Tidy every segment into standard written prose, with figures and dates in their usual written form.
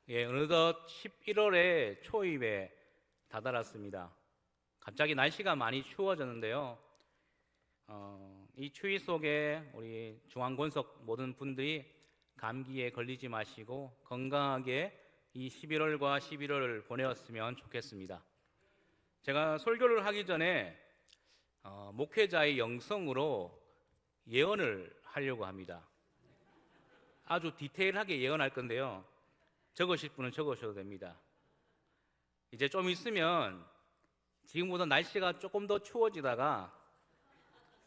어느덧 11월의 초입에 다다랐습니다. 갑자기 날씨가 많이 추워졌는데요. 이 추위 속에 우리 중앙권속 모든 분들이 감기에 걸리지 마시고 건강하게 이 11월과 11월을 보내었으면 좋겠습니다. 제가 설교를 하기 전에 목회자의 영성으로 예언을 하려고 합니다. 아주 디테일하게 예언할 건데요. 적으실 분은 적으셔도 됩니다. 이제 좀 있으면 지금보다 날씨가 조금 더 추워지다가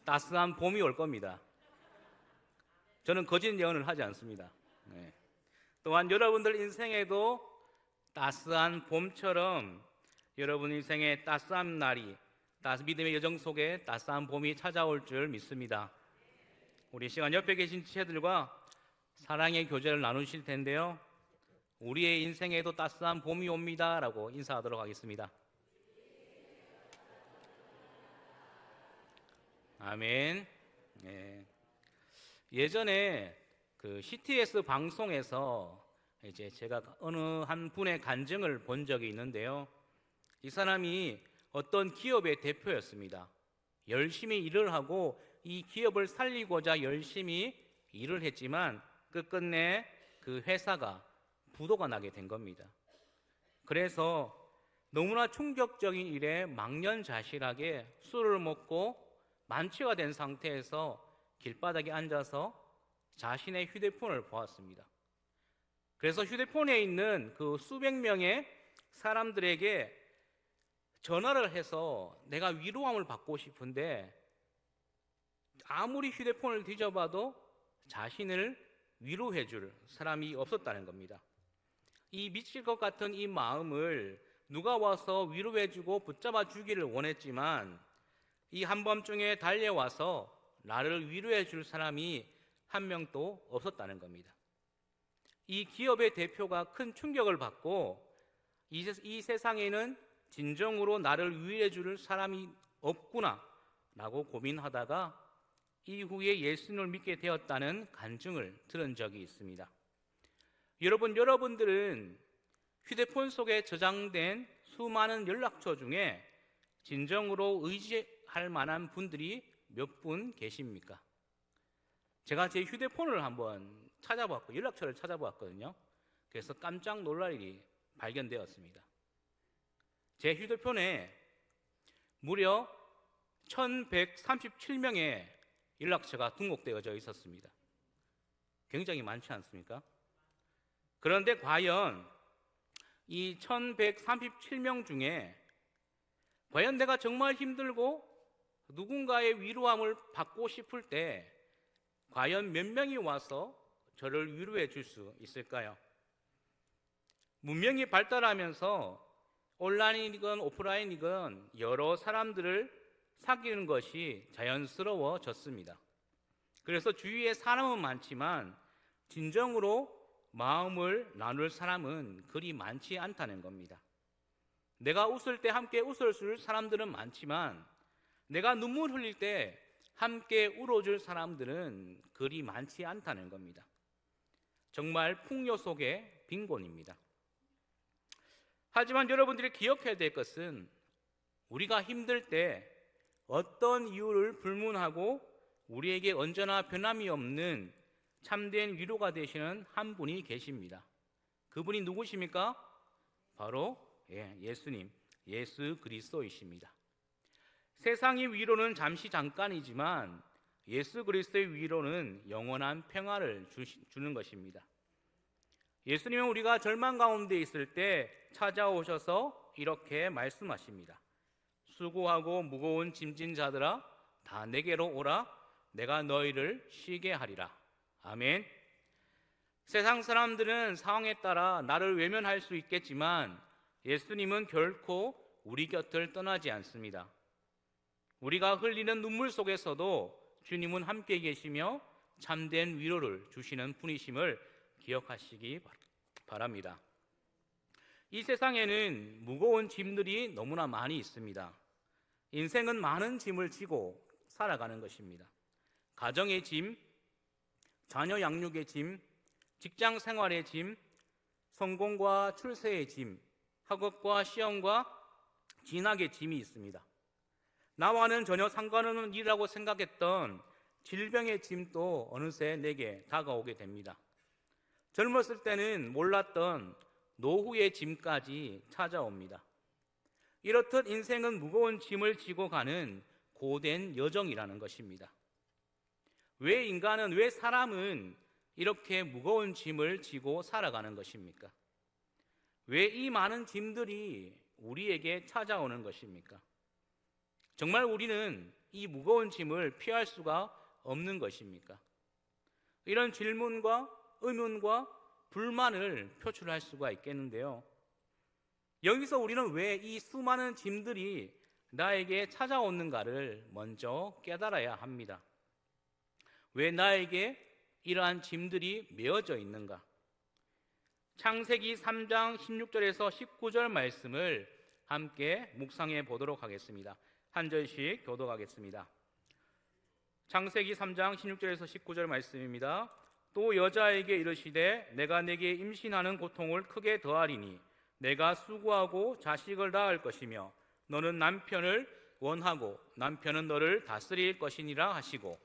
따스한 봄이 올 겁니다. 저는 거짓 예언을 하지 않습니다. 또한 여러분들 인생에도 따스한 봄처럼 여러분 인생에 따스한 날이 믿음의 여정 속에 따스한 봄이 찾아올 줄 믿습니다. 우리 시간 옆에 계신 지체들과 사랑의 교제를 나누실 텐데요. 우리의 인생에도 따스한 봄이 옵니다 라고 인사하도록 하겠습니다. 아멘. 예전에 그 CTS 방송에서 이제 제가 어느 한 분의 간증을 본 적이 있는데요. 이 사람이 어떤 기업의 대표였습니다. 열심히 일을 하고 이 기업을 살리고자 열심히 일을 했지만 끝끝내 그 회사가 부도가 나게 된 겁니다. 그래서 너무나 충격적인 일에 망연자실하게 술을 먹고 만취가 된 상태에서 길바닥에 앉아서 자신의 휴대폰을 보았습니다. 그래서 휴대폰에 있는 그 수백 명의 사람들에게 전화를 해서 내가 위로함을 받고 싶은데 아무리 휴대폰을 뒤져봐도 자신을 위로해 줄 사람이 없었다는 겁니다. 이 미칠 것 같은 이 마음을 누가 와서 위로해주고 붙잡아 주기를 원했지만 이 한밤중에 달려와서 나를 위로해 줄 사람이 한 명도 없었다는 겁니다. 이 기업의 대표가 큰 충격을 받고 이 세상에는 진정으로 나를 위로해 줄 사람이 없구나 라고 고민하다가 이후에 예수님을 믿게 되었다는 간증을 들은 적이 있습니다. 여러분들은 휴대폰 속에 저장된 수많은 연락처 중에 진정으로 의지할 만한 분들이 몇 분 계십니까? 제가 제 휴대폰을 한번 연락처를 찾아보았거든요. 그래서 깜짝 놀랄 일이 발견되었습니다. 제 휴대폰에 무려 1137명의 연락처가 등록되어져 있었습니다. 굉장히 많지 않습니까? 그런데 과연 이 1137명 중에 과연 내가 정말 힘들고 누군가의 위로함을 받고 싶을 때 과연 몇 명이 와서 저를 위로해 줄 수 있을까요? 문명이 발달하면서 온라인이건 오프라인이건 여러 사람들을 사귀는 것이 자연스러워졌습니다. 그래서 주위에 사람은 많지만 진정으로 마음을 나눌 사람은 그리 많지 않다는 겁니다. 내가 웃을 때 함께 웃어줄 사람들은 많지만 내가 눈물 흘릴 때 함께 울어줄 사람들은 그리 많지 않다는 겁니다. 정말 풍요 속의 빈곤입니다. 하지만 여러분들이 기억해야 될 것은 우리가 힘들 때 어떤 이유를 불문하고 우리에게 언제나 변함이 없는 참된 위로가 되시는 한 분이 계십니다. 그분이 누구십니까? 바로 예수님, 예수 그리스도이십니다. 세상의 위로는 잠깐이지만 예수 그리스도의 위로는 영원한 평화를 주는 것입니다. 예수님은 우리가 절망 가운데 있을 때 찾아오셔서 이렇게 말씀하십니다. 수고하고 무거운 짐진 자들아 다 내게로 오라. 내가 너희를 쉬게 하리라. 아멘. 세상 사람들은 상황에 따라 나를 외면할 수 있겠지만 예수님은 결코 우리 곁을 떠나지 않습니다. 우리가 흘리는 눈물 속에서도 주님은 함께 계시며 참된 위로를 주시는 분이심을 기억하시기 바랍니다. 이 세상에는 무거운 짐들이 너무나 많이 있습니다. 인생은 많은 짐을 지고 살아가는 것입니다. 가정의 짐, 자녀 양육의 짐, 직장 생활의 짐, 성공과 출세의 짐, 학업과 시험과 진학의 짐이 있습니다. 나와는 전혀 상관없는 일이라고 생각했던 질병의 짐도 어느새 내게 다가오게 됩니다. 젊었을 때는 몰랐던 노후의 짐까지 찾아옵니다. 이렇듯 인생은 무거운 짐을 지고 가는 고된 여정이라는 것입니다. 왜 사람은 이렇게 무거운 짐을 지고 살아가는 것입니까? 왜 이 많은 짐들이 우리에게 찾아오는 것입니까? 정말 우리는 이 무거운 짐을 피할 수가 없는 것입니까? 이런 질문과 의문과 불만을 표출할 수가 있겠는데요. 여기서 우리는 왜 이 수많은 짐들이 나에게 찾아오는가를 먼저 깨달아야 합니다. 왜 나에게 이러한 짐들이 메어져 있는가? 창세기 3장 16절에서 19절 말씀을 함께 묵상해 보도록 하겠습니다. 한 절씩 교독하겠습니다. 창세기 3장 16절에서 19절 말씀입니다. 또 여자에게 이르시되 내가 내게 임신하는 고통을 크게 더하리니 내가 수고하고 자식을 낳을 것이며 너는 남편을 원하고 남편은 너를 다스릴 것이니라 하시고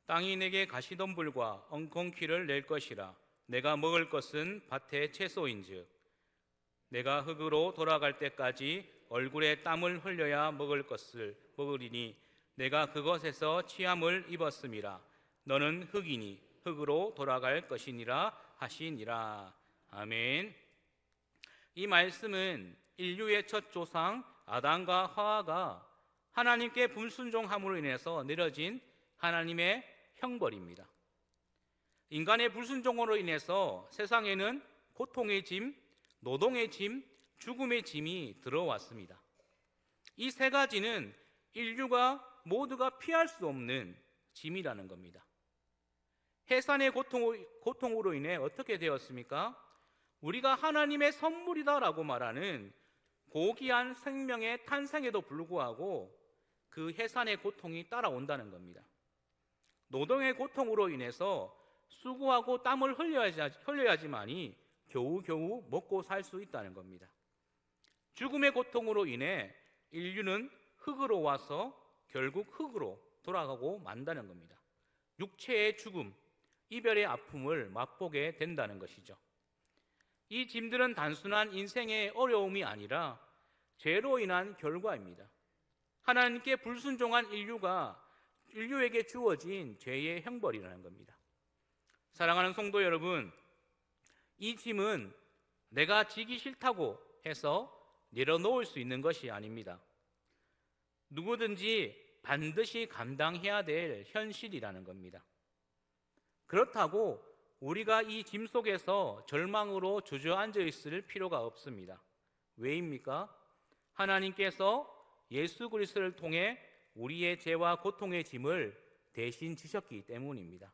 땅이 내게 가시덤불과 엉겅퀴를 낼 것이라 내가 먹을 것은 밭의 채소인즉 내가 흙으로 돌아갈 때까지 얼굴에 땀을 흘려야 먹을 것을 먹으리니 내가 그것에서 취함을 입었음이라 너는 흙이니 흙으로 돌아갈 것이니라 하시니라. 아멘. 이 말씀은 인류의 첫 조상 아담과 하와가 하나님께 불순종함으로 인해서 내려진 하나님의 형벌입니다. 인간의 불순종으로 인해서 세상에는 고통의 짐, 노동의 짐, 죽음의 짐이 들어왔습니다. 이 세 가지는 인류가 모두가 피할 수 없는 짐이라는 겁니다. 해산의 고통으로 인해 어떻게 되었습니까? 우리가 하나님의 선물이다라고 말하는 고귀한 생명의 탄생에도 불구하고 그 해산의 고통이 따라온다는 겁니다. 노동의 고통으로 인해서 수고하고 땀을 흘려야지만이 겨우겨우 먹고 살 수 있다는 겁니다. 죽음의 고통으로 인해 인류는 흙으로 와서 결국 흙으로 돌아가고 만다는 겁니다. 육체의 죽음, 이별의 아픔을 맛보게 된다는 것이죠. 이 짐들은 단순한 인생의 어려움이 아니라 죄로 인한 결과입니다. 하나님께 불순종한 인류에게 주어진 죄의 형벌이라는 겁니다. 사랑하는 성도 여러분, 이 짐은 내가 지기 싫다고 해서 내려놓을 수 있는 것이 아닙니다. 누구든지 반드시 감당해야 될 현실이라는 겁니다. 그렇다고 우리가 이 짐 속에서 절망으로 주저앉아 있을 필요가 없습니다. 왜입니까? 하나님께서 예수 그리스도를 통해 우리의 죄와 고통의 짐을 대신 지셨기 때문입니다.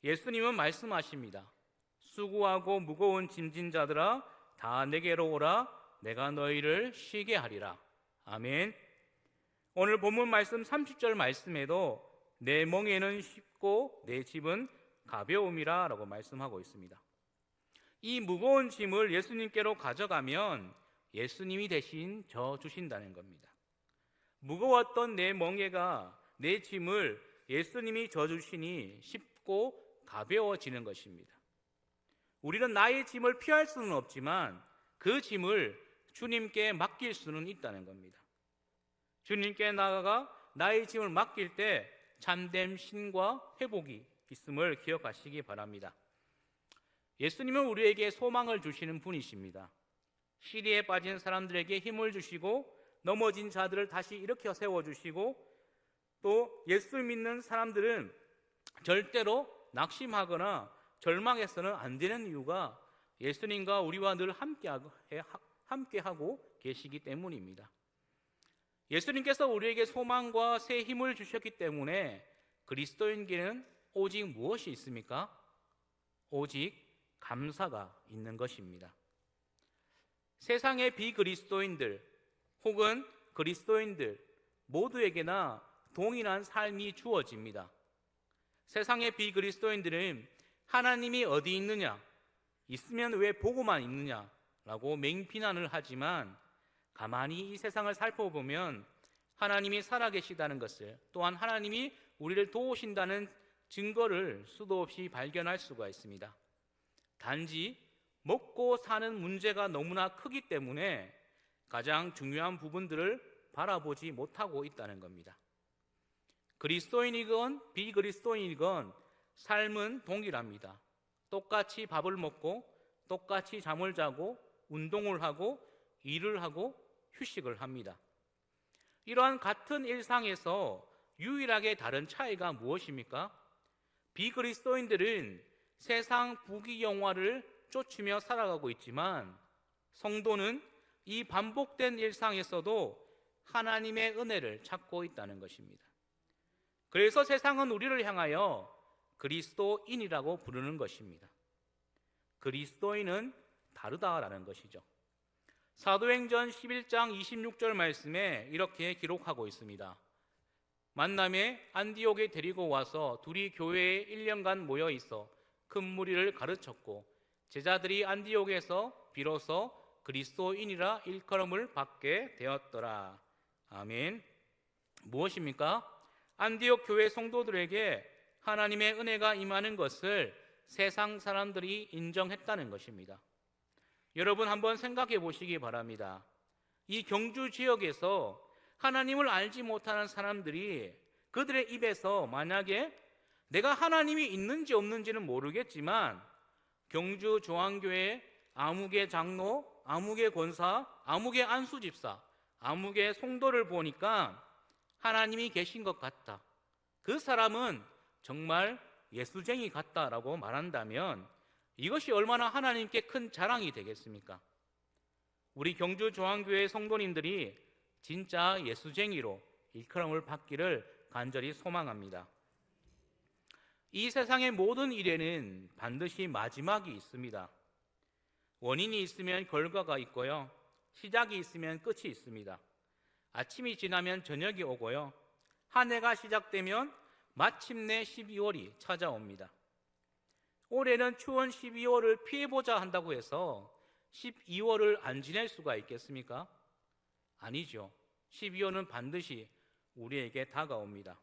예수님은 말씀하십니다. 수고하고 무거운 짐진 자들아 다 내게로 오라 내가 너희를 쉬게 하리라. 아멘. 오늘 본문 말씀 30절 말씀에도 내 멍에는 쉽고 내 짐은 가벼움이라 라고 말씀하고 있습니다. 이 무거운 짐을 예수님께로 가져가면 예수님이 대신 져 주신다는 겁니다. 무거웠던 내 멍에가 내 짐을 예수님이 져 주시니 쉽고 가벼워지는 것입니다. 우리는 나의 짐을 피할 수는 없지만 그 짐을 주님께 맡길 수는 있다는 겁니다. 주님께 나아가 나의 짐을 맡길 때 참된 신과 회복이 있음을 기억하시기 바랍니다. 예수님은 우리에게 소망을 주시는 분이십니다. 시리에 빠진 사람들에게 힘을 주시고 넘어진 자들을 다시 일으켜 세워주시고 또 예수 믿는 사람들은 절대로 낙심하거나 절망해서는 안 되는 이유가 예수님과 우리와 늘 함께하고 계시기 때문입니다. 예수님께서 우리에게 소망과 새 힘을 주셨기 때문에 그리스도인에게는 오직 무엇이 있습니까? 오직 감사가 있는 것입니다. 세상의 비그리스도인들 혹은 그리스도인들 모두에게나 동일한 삶이 주어집니다. 세상의 비그리스도인들은 하나님이 어디 있느냐, 있으면 왜 보고만 있느냐라고 맹비난을 하지만 가만히 이 세상을 살펴보면 하나님이 살아계시다는 것을, 또한 하나님이 우리를 도우신다는 증거를 수도 없이 발견할 수가 있습니다. 단지 먹고 사는 문제가 너무나 크기 때문에 가장 중요한 부분들을 바라보지 못하고 있다는 겁니다. 그리스도인이건 비그리스도인이건 삶은 동일합니다. 똑같이 밥을 먹고 똑같이 잠을 자고 운동을 하고 일을 하고 휴식을 합니다. 이러한 같은 일상에서 유일하게 다른 차이가 무엇입니까? 비그리스도인들은 세상 부귀영화를 쫓으며 살아가고 있지만 성도는 이 반복된 일상에서도 하나님의 은혜를 찾고 있다는 것입니다. 그래서 세상은 우리를 향하여 그리스도인이라고 부르는 것입니다. 그리스도인은 다르다라는 것이죠. 사도행전 11장 26절 말씀에 이렇게 기록하고 있습니다. 만남에 안디옥에 데리고 와서 둘이 교회에 1년간 모여 있어 큰 무리를 가르쳤고 제자들이 안디옥에서 비로소 그리스도인이라 일컬음을 받게 되었더라. 아멘. 무엇입니까? 안디옥 교회 성도들에게 하나님의 은혜가 임하는 것을 세상 사람들이 인정했다는 것입니다. 여러분 한번 생각해 보시기 바랍니다. 이 경주 지역에서 하나님을 알지 못하는 사람들이 그들의 입에서 만약에 내가 하나님이 있는지 없는지는 모르겠지만 경주 조항교회 아무개 장로, 아무개 권사, 아무개 안수집사, 아무개 송도를 보니까 하나님이 계신 것 같다, 그 사람은 정말 예수쟁이 같다라고 말한다면 이것이 얼마나 하나님께 큰 자랑이 되겠습니까? 우리 경주 조항교회 성도님들이 진짜 예수쟁이로 일컬음을 받기를 간절히 소망합니다. 이 세상의 모든 일에는 반드시 마지막이 있습니다. 원인이 있으면 결과가 있고요, 시작이 있으면 끝이 있습니다. 아침이 지나면 저녁이 오고요, 한 해가 시작되면 마침내 12월이 찾아옵니다. 올해는 추운 12월을 피해보자 한다고 해서 12월을 안 지낼 수가 있겠습니까? 아니죠. 12월은 반드시 우리에게 다가옵니다.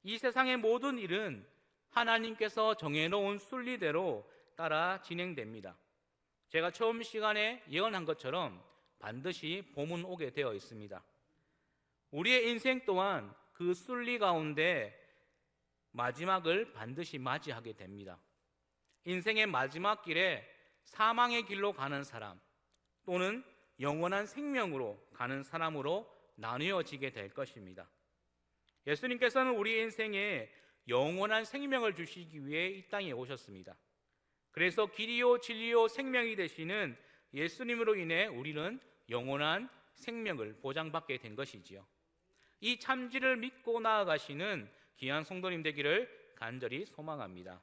이 세상의 모든 일은 하나님께서 정해놓은 순리대로 따라 진행됩니다. 제가 처음 시간에 예언한 것처럼 반드시 봄은 오게 되어 있습니다. 우리의 인생 또한 그 순리 가운데 마지막을 반드시 맞이하게 됩니다. 인생의 마지막 길에 사망의 길로 가는 사람 또는 영원한 생명으로 가는 사람으로 나뉘어지게 될 것입니다. 예수님께서는 우리 인생에 영원한 생명을 주시기 위해 이 땅에 오셨습니다. 그래서 길이요 진리요 생명이 되시는 예수님으로 인해 우리는 영원한 생명을 보장받게 된 것이지요. 이 참지를 믿고 나아가시는 귀한 성도님 되기를 간절히 소망합니다.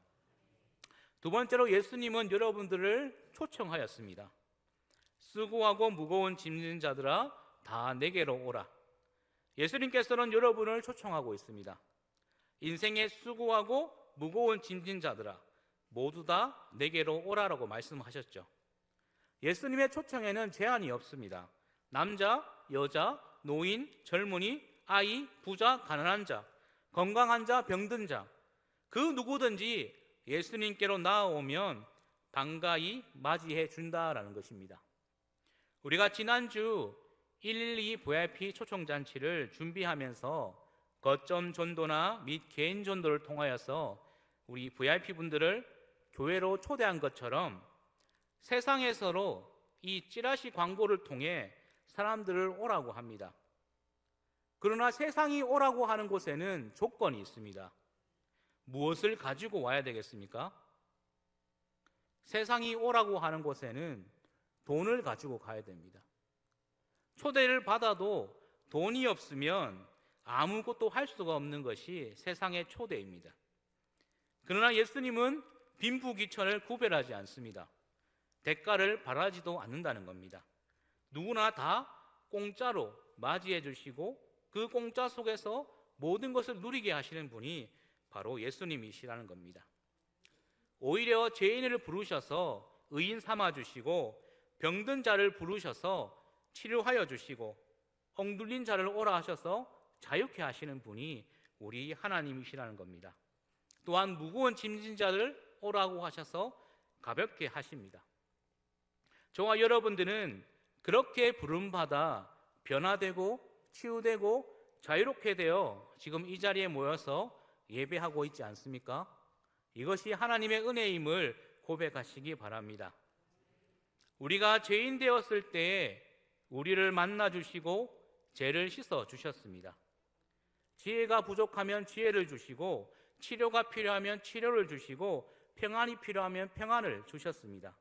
두 번째로 예수님은 여러분들을 초청하였습니다. 수고하고 무거운 짐진 자들아 다 내게로 오라. 예수님께서는 여러분을 초청하고 있습니다. 인생에 수고하고 무거운 짐진 자들아 모두 다 내게로 오라라고 말씀하셨죠. 예수님의 초청에는 제한이 없습니다. 남자, 여자, 노인, 젊은이, 아이, 부자, 가난한 자, 건강한 자, 병든 자, 그 누구든지 예수님께로 나아오면 반가이 맞이해 준다라는 것입니다. 우리가 지난주 112 VIP 초청잔치를 준비하면서 거점 전도나 및 개인 전도를 통하여서 우리 VIP 분들을 교회로 초대한 것처럼 세상에서로 이 찌라시 광고를 통해 사람들을 오라고 합니다. 그러나 세상이 오라고 하는 곳에는 조건이 있습니다. 무엇을 가지고 와야 되겠습니까? 세상이 오라고 하는 곳에는 돈을 가지고 가야 됩니다. 초대를 받아도 돈이 없으면 아무것도 할 수가 없는 것이 세상의 초대입니다. 그러나 예수님은 빈부귀천을 구별하지 않습니다. 대가를 바라지도 않는다는 겁니다. 누구나 다 공짜로 맞이해 주시고 그 공짜 속에서 모든 것을 누리게 하시는 분이 바로 예수님이시라는 겁니다. 오히려 죄인을 부르셔서 의인 삼아 주시고 병든 자를 부르셔서 치료하여 주시고 엉둘린 자를 오라 하셔서 자유케 하시는 분이 우리 하나님이시라는 겁니다. 또한 무거운 짐진 자를 오라고 하셔서 가볍게 하십니다. 저와 여러분들은 그렇게 부름받아 변화되고 치유되고 자유롭게 되어 지금 이 자리에 모여서 예배하고 있지 않습니까? 이것이 하나님의 은혜임을 고백하시기 바랍니다. 우리가 죄인 되었을 때에 우리를 만나 주시고 죄를 씻어 주셨습니다. 지혜가 부족하면 지혜를 주시고 치료가 필요하면 치료를 주시고 평안이 필요하면 평안을 주셨습니다.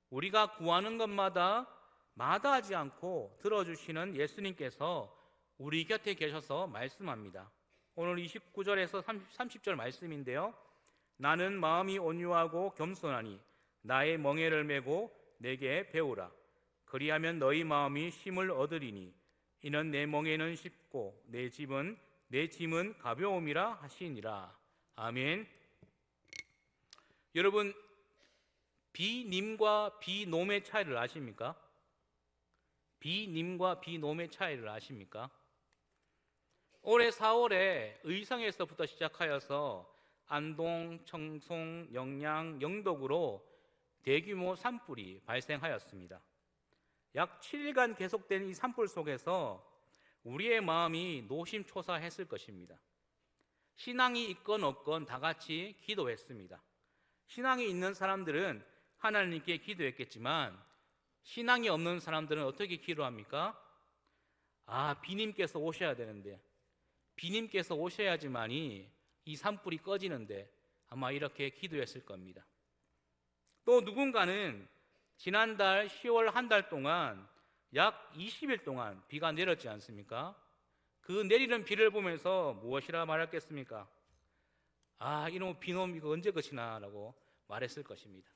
우리가 구하는 것마다 마다하지 않고 들어주시는 예수님께서 우리 곁에 계셔서 말씀합니다. 오늘 29절에서 30절 말씀인데요. 나는 마음이 온유하고 겸손하니 나의 멍에를 메고 내게 배우라. 그리하면 너희 마음이 쉼을 얻으리니 이는 내 멍에는 쉽고 내 짐은 가벼움이라 하시니라. 아멘. 여러분, 비님과 비놈의 차이를 아십니까? 비님과 비놈의 차이를 아십니까? 올해 4월에 의성에서부터 시작하여서 안동, 청송, 영양, 영덕으로 대규모 산불이 발생하였습니다. 약 7일간 계속된 이 산불 속에서 우리의 마음이 노심초사했을 것입니다. 신앙이 있건 없건 다 같이 기도했습니다. 신앙이 있는 사람들은 하나님께 기도했겠지만 신앙이 없는 사람들은 어떻게 기도합니까? 비님께서 오셔야 되는데, 비님께서 오셔야지만이 이 산불이 꺼지는데 아마 이렇게 기도했을 겁니다. 또 누군가는 지난달 10월 한 달 동안 약 20일 동안 비가 내렸지 않습니까? 그 내리는 비를 보면서 무엇이라 말했겠습니까? 이놈 비놈 이거 언제 끝이나 라고 말했을 것입니다.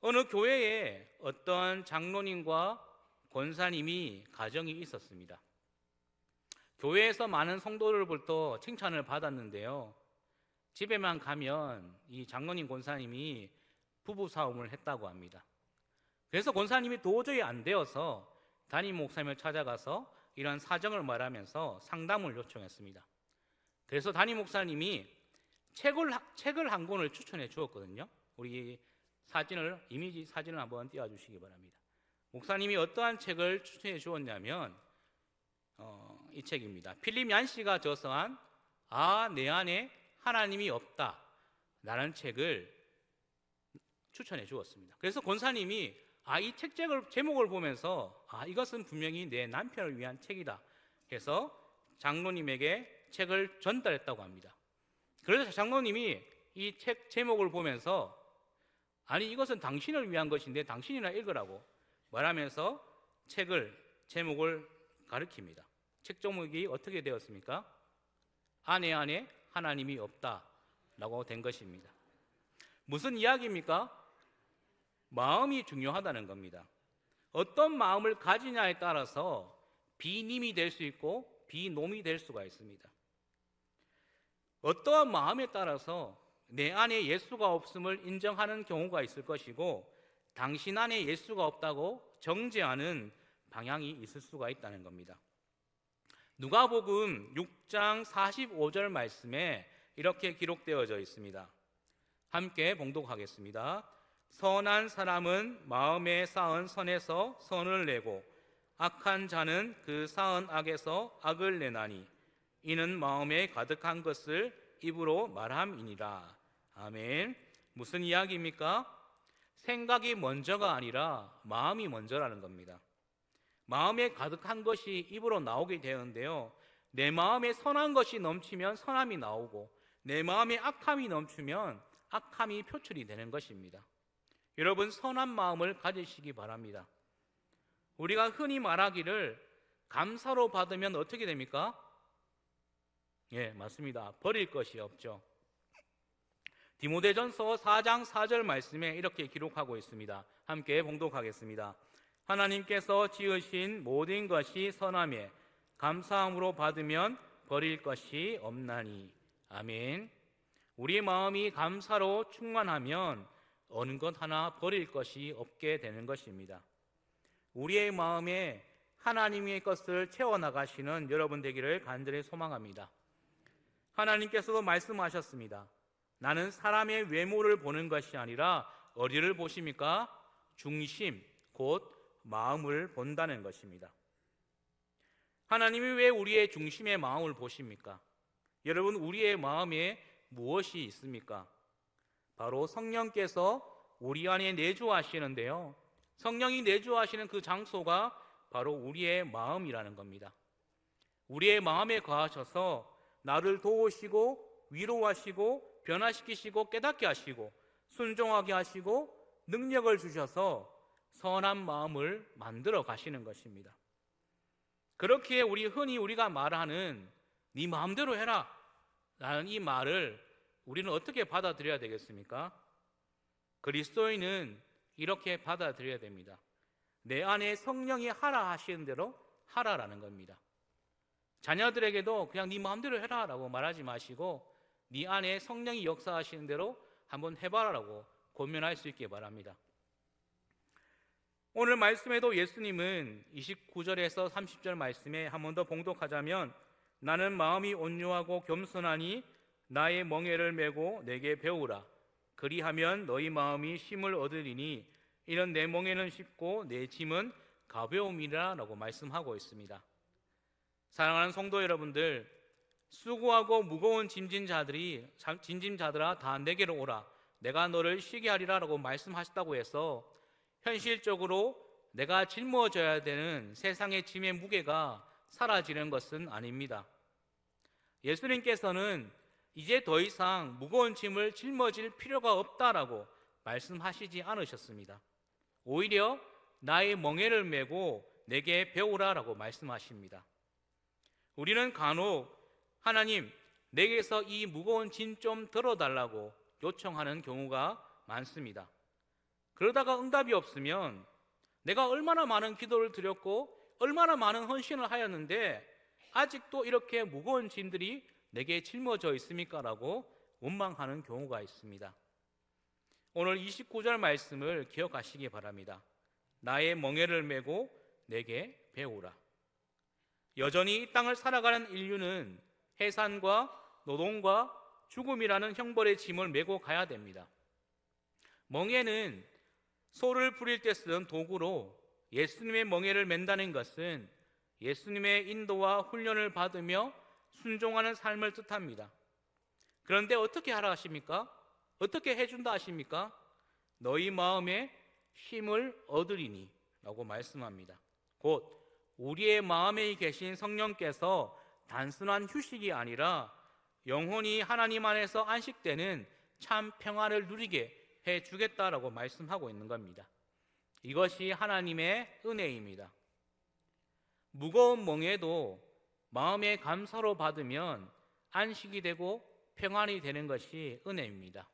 어느 교회에 어떤 장로님과 권사님이 가정이 있었습니다. 교회에서 많은 성도들로부터 칭찬을 받았는데요. 집에만 가면 이 장로님 권사님이 부부싸움을 했다고 합니다. 그래서 권사님이 도저히 안 되어서 담임 목사님을 찾아가서 이런 사정을 말하면서 상담을 요청했습니다. 그래서 담임 목사님이 책을 한 권을 추천해 주었거든요. 우리 이미지 사진을 한번 띄워주시기 바랍니다. 목사님이 어떠한 책을 추천해 주었냐면 이 책입니다. 필립 얀시가 저서한 내 안에 하나님이 없다 라는 책을 추천해 주었습니다. 그래서 권사님이 이 책 제목을 보면서 이것은 분명히 내 남편을 위한 책이다 해서 장로님에게 책을 전달했다고 합니다. 그래서 장로님이 이 책 제목을 보면서 이것은 당신을 위한 것인데 당신이나 읽으라고 말하면서 제목을 가리킵니다. 책 제목이 어떻게 되었습니까? 내 안에 하나님이 없다라고 된 것입니다. 무슨 이야기입니까? 마음이 중요하다는 겁니다. 어떤 마음을 가지냐에 따라서 비님이 될 수 있고 비놈이 될 수가 있습니다. 어떠한 마음에 따라서 내 안에 예수가 없음을 인정하는 경우가 있을 것이고 당신 안에 예수가 없다고 정죄하는 방향이 있을 수가 있다는 겁니다. 누가복음 6장 45절 말씀에 이렇게 기록되어져 있습니다. 함께 봉독하겠습니다. 선한 사람은 마음에 쌓은 선에서 선을 내고 악한 자는 그 쌓은 악에서 악을 내나니 이는 마음에 가득한 것을 입으로 말함이니라. 아멘. 무슨 이야기입니까? 생각이 먼저가 아니라 마음이 먼저라는 겁니다. 마음에 가득한 것이 입으로 나오게 되는데요. 내 마음에 선한 것이 넘치면 선함이 나오고 내 마음에 악함이 넘치면 악함이 표출이 되는 것입니다. 여러분, 선한 마음을 가지시기 바랍니다. 우리가 흔히 말하기를 감사로 받으면 어떻게 됩니까? 맞습니다. 버릴 것이 없죠. 디모데전서 4장 4절 말씀에 이렇게 기록하고 있습니다. 함께 봉독하겠습니다. 하나님께서 지으신 모든 것이 선함에 감사함으로 받으면 버릴 것이 없나니. 아멘. 우리 마음이 감사로 충만하면 어느 것 하나 버릴 것이 없게 되는 것입니다. 우리의 마음에 하나님의 것을 채워나가시는 여러분 되기를 간절히 소망합니다. 하나님께서도 말씀하셨습니다. 나는 사람의 외모를 보는 것이 아니라 어디를 보십니까? 중심, 곧 마음을 본다는 것입니다. 하나님이 왜 우리의 중심의 마음을 보십니까? 여러분, 우리의 마음에 무엇이 있습니까? 바로 성령께서 우리 안에 내주하시는데요, 성령이 내주하시는 그 장소가 바로 우리의 마음이라는 겁니다. 우리의 마음에 거하셔서 나를 도우시고 위로하시고 변화시키시고 깨닫게 하시고 순종하게 하시고 능력을 주셔서 선한 마음을 만들어 가시는 것입니다. 그렇기에 흔히 우리가 말하는 네 마음대로 해라 라는 이 말을 우리는 어떻게 받아들여야 되겠습니까? 그리스도인은 이렇게 받아들여야 됩니다. 내 안에 성령이 하라 하시는 대로 하라라는 겁니다. 자녀들에게도 그냥 네 마음대로 해라 라고 말하지 마시고 네 안에 성령이 역사하시는 대로 한번 해봐라라고 권면할 수 있게 바랍니다. 오늘 말씀에도 예수님은 29절에서 30절 말씀에 한 번 더 봉독하자면 나는 마음이 온유하고 겸손하니 나의 멍에를 메고 내게 배우라. 그리하면 너희 마음이 쉼을 얻으리니 이런 내 멍에는 쉽고 내 짐은 가벼움이라 라고 말씀하고 있습니다. 사랑하는 성도 여러분들, 수고하고 무거운 짐진자들아 다 내게로 오라. 내가 너를 쉬게 하리라 라고 말씀하셨다고 해서 현실적으로 내가 짊어져야 되는 세상의 짐의 무게가 사라지는 것은 아닙니다. 예수님께서는 이제 더 이상 무거운 짐을 짊어질 필요가 없다라고 말씀하시지 않으셨습니다. 오히려 나의 멍에를 메고 내게 배우라라고 말씀하십니다. 우리는 간혹 하나님, 내게서 이 무거운 짐 좀 덜어달라고 요청하는 경우가 많습니다. 그러다가 응답이 없으면 내가 얼마나 많은 기도를 드렸고 얼마나 많은 헌신을 하였는데 아직도 이렇게 무거운 짐들이 내게 짊어져 있습니까? 라고 원망하는 경우가 있습니다. 오늘 29절 말씀을 기억하시기 바랍니다. 나의 멍에를 메고 내게 배우라. 여전히 이 땅을 살아가는 인류는 해산과 노동과 죽음이라는 형벌의 짐을 메고 가야 됩니다. 멍에는 소를 부릴 때 쓰던 도구로 예수님의 멍에를 맨다는 것은 예수님의 인도와 훈련을 받으며 순종하는 삶을 뜻합니다. 그런데 어떻게 하라 하십니까? 어떻게 해준다 하십니까? 너희 마음에 힘을 얻으리니 라고 말씀합니다. 곧 우리의 마음에 계신 성령께서 단순한 휴식이 아니라 영혼이 하나님 안에서 안식되는 참 평안을 누리게 해주겠다라고 말씀하고 있는 겁니다. 이것이 하나님의 은혜입니다. 무거운 멍에도 마음의 감사로 받으면 안식이 되고 평안이 되는 것이 은혜입니다.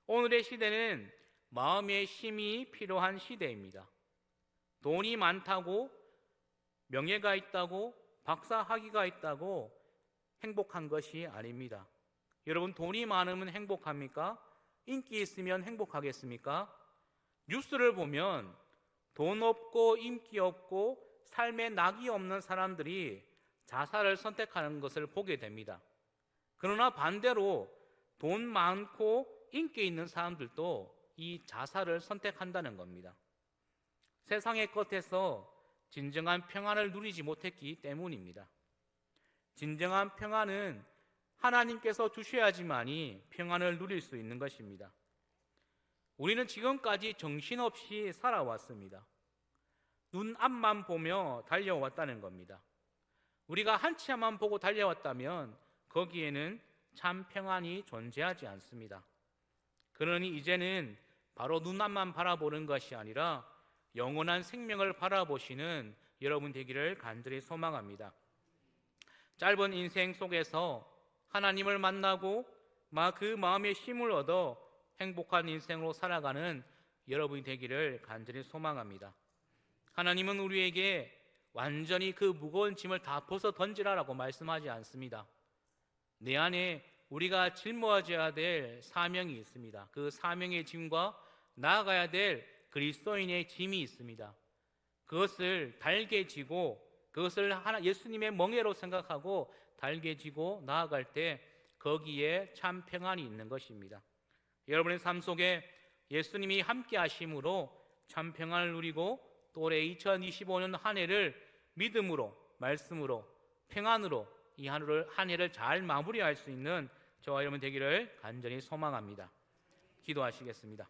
오늘의 시대는 마음의 힘이 필요한 시대입니다. 돈이 많다고, 명예가 있다고, 박사학위가 있다고 행복한 것이 아닙니다. 여러분, 돈이 많으면 행복합니까? 인기 있으면 행복하겠습니까? 뉴스를 보면 돈 없고 인기 없고 삶에 낙이 없는 사람들이 자살을 선택하는 것을 보게 됩니다. 그러나 반대로 돈 많고 인기 있는 사람들도 이 자살을 선택한다는 겁니다. 세상의 것에서 진정한 평안을 누리지 못했기 때문입니다. 진정한 평안은 하나님께서 주셔야지만이 평안을 누릴 수 있는 것입니다. 우리는 지금까지 정신없이 살아왔습니다. 눈 앞만 보며 달려왔다는 겁니다. 우리가 한치 앞만 보고 달려왔다면 거기에는 참 평안이 존재하지 않습니다. 그러니 이제는 바로 눈 앞만 바라보는 것이 아니라 영원한 생명을 바라보시는 여러분 되기를 간절히 소망합니다. 짧은 인생 속에서 하나님을 만나고 그 마음의 힘을 얻어 행복한 인생으로 살아가는 여러분이 되기를 간절히 소망합니다. 하나님은 우리에게 완전히 그 무거운 짐을 다 벗어 던지라라고 말씀하지 않습니다. 내 안에 우리가 짊어져야 될 사명이 있습니다. 그 사명의 짐과 나아가야 될 그리스도인의 짐이 있습니다. 그것을 달게 지고, 그것을 예수님의 멍에로 생각하고 달게 지고 나아갈 때 거기에 참 평안이 있는 것입니다. 여러분의 삶 속에 예수님이 함께 하심으로 참 평안을 누리고 또 올해 2025년 한 해를 믿음으로, 말씀으로, 평안으로 이 한 해를 잘 마무리할 수 있는 저와 여러분 되기를 간절히 소망합니다. 기도하시겠습니다.